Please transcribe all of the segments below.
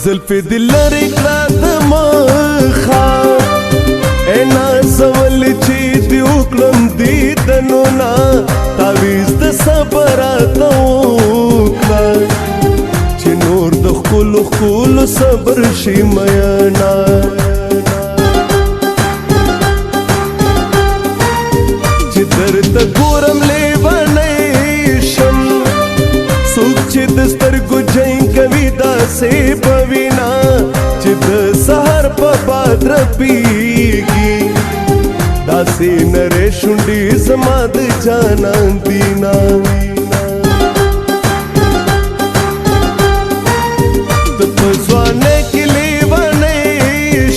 زلفی دلری کړه د مخا اینا سوال چې دی وکړم دیدنو نا تعویز د صبر ته وکړه چې نور د ښکلو ښکلو صبر شي مینا چې درته ګورم لیونی شم څوک چې د سترګو جنګ کوي داسې په وینا چې د سهار په باد رپېږي داسې نرۍ شونډې زما د جانان دینا ته په ځوانۍ کې لیونی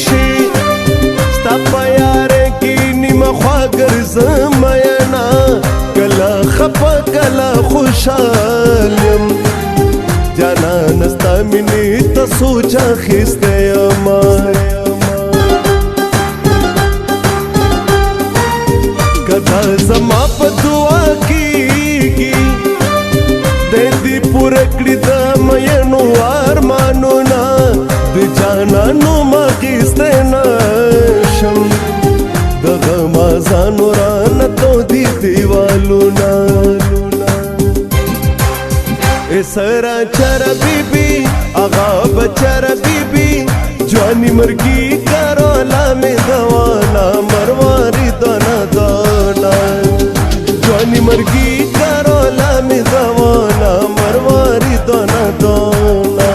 شې ستا په یارۍ کې نیمه خوا ګرځم مینا کله خفه کله خوشحال یم جانانه ستا مینې ته سوچ اخیستی یمه که دا زما په دعا کېږي دی دې پوره کړي د مینو ارمانونه د جانانو اخیستی نه شم دغه مازانو رانه تودي دیوالونه سرا چرا بیبی آغا بچرا بیبی جوانی مرگی کرولا میں دوانا مرواری دانا دانا جوانی مرگی کرولا میں دوانا مرواری دانا دانا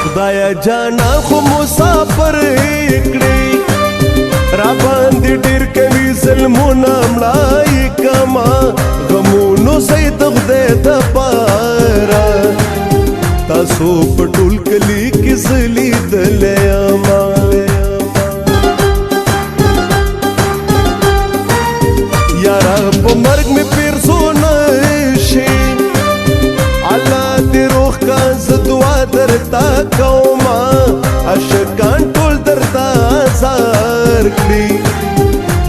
خدایا جانا خو مسافر کړي را باندې ډېر کوي ظلمونه مړای کما غمونو سید خدای د پاره تاسو په ټول کلي کې زلیدلی یما یاره په مرګ مې پیرزو نه شي الله دې روح کا زه دعا درته کومه عاشقان ټول درته ازار کړي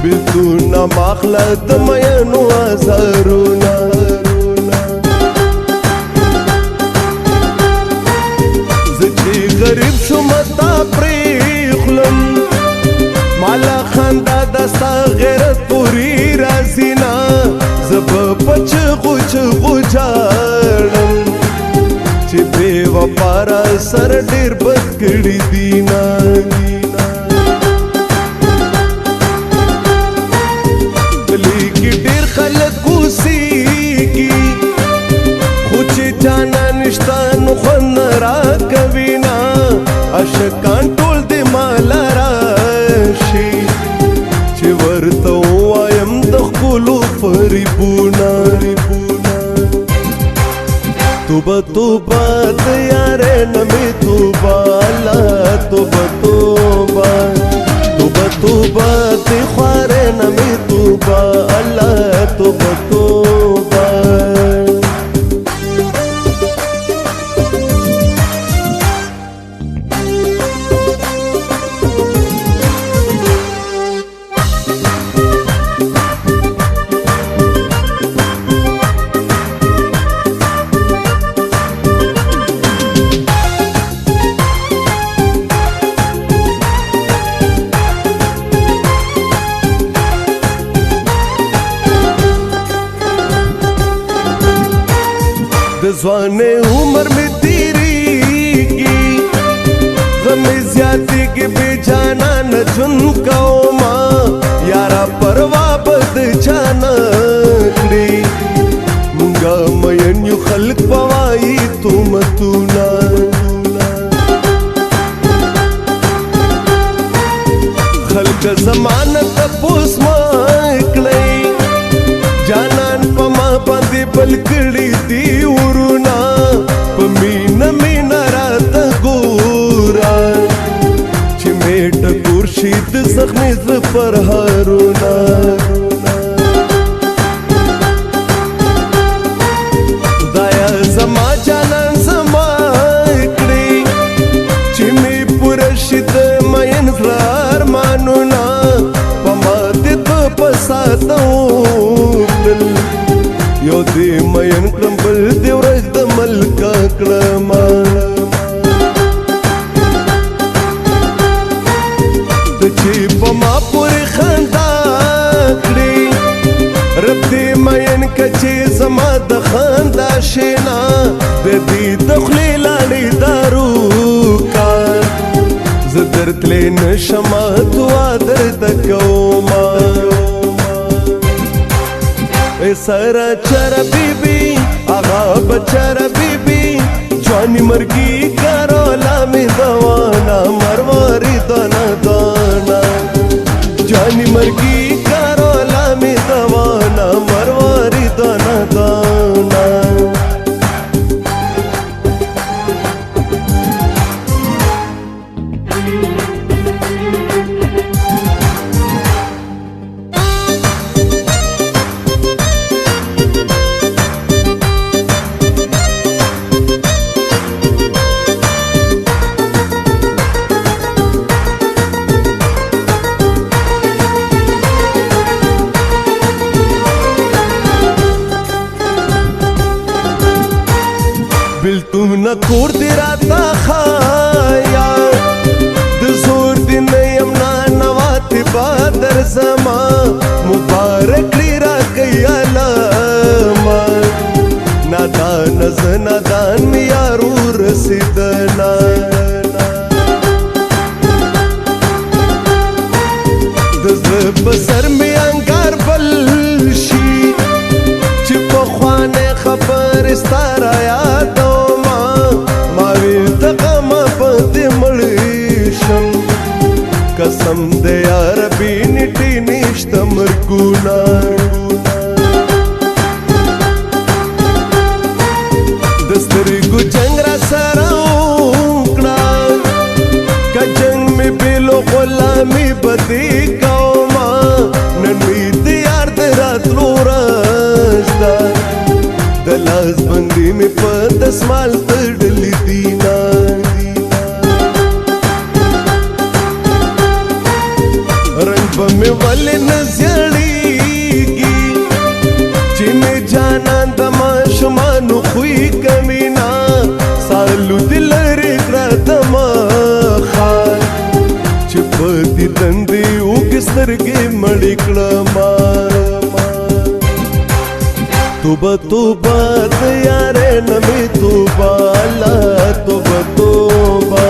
بېلتونه ماخله د مینو ازارونه زه چې غریب شوم تا پرېخلم مالا خندا د ستا غیرت پورې راځي نه زه به په چغو چغو جاړم چې بې وفا را سره ډېر بد کړي دینا گلی کې ډېر خلک اوسېږي خو چې جانا نشته نو خوند نه راکوي نه عاشقان ټول دې ماله راشي چې ورته ووایم د ښکلو فریبونه توبه توبه د یارۍ نه مې توبه الله توبه توبه توبه توبه د خوارۍ نه مې توبه الله توبه توبه د ځوانۍ عمر مې تېرېږي غم مې زیاتېږي بې جانانه ژوند کومه یاره پروا به د چا نه کړي مونږه مین یو خلک به وایي تهمتونه خلک زمانه تپوس مه کړئ جانان په ما باندې بل کړي دي ورونه په مینه مینه راته ورته وکړل یو دې مین کړم بل دې ورځ د ملکه کړم ته چې په ما پورې خندا کړې رب دې مین که چې زما د خندا شینا د دې د خولې لاړې دارو کار زه درتلې نشمه دعا درته کومه سره چر بیبي آغا بچر بیبي جوانی مرګي کارولا می دوانا مرواري دانا دانا جوانی مرګي کارولا می دوانا مرواري دانا دانا بلتون کور دی راتا خایا د زور دی نیم نانوات بادر زما مبارک لی را کئی علاما نادان از نادان میارو رسیدنا دزر بسر می انگار بلشی چی پخوان خبر استارا یادو قسم دے یا ربی نٹی نشت مرگونا دستری گو جنگ را سراؤکنا کا جنگ میں بیلو غلامی بدی کوما ننوی دیار درات لو رازدا دلاز بندی میں پتس مال تردلی دینا میں والے نزیڑیگی چی میں جانا دما شمانو خوی کمینا سالو دل رکڑا دما خان چی پتی دندی اوگسترگی مڑکڑا توبہ توبہ دیارے نمی توبہ اللہ توبہ توبہ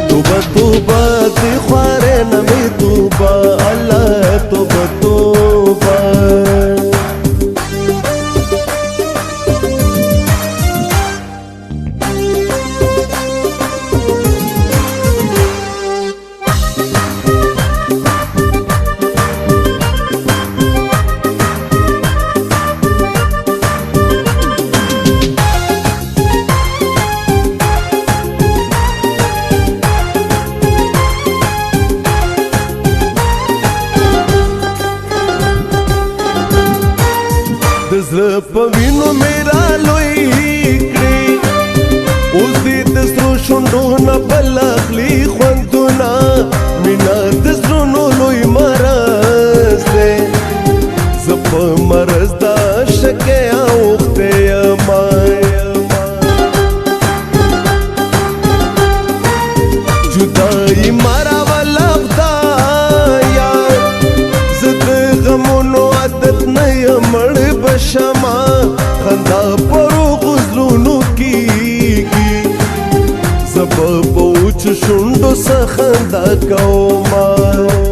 توبہ توبہ دی خوارے نمی توبہ اللہ توبہ توبہ زړه په وینو میرا لوی کړی اوس دې د سرو شونډو نه بل اخلي خوندونه مینا د زړونو لوی مرض دی زه په مرض دا شکه اوښتی یما جدایي مراوله خدایه زه د غمونو عادت نه یم مړ شما خندا پرو غزلونو کیږي زب پوچ شونډو څخه خندا کوما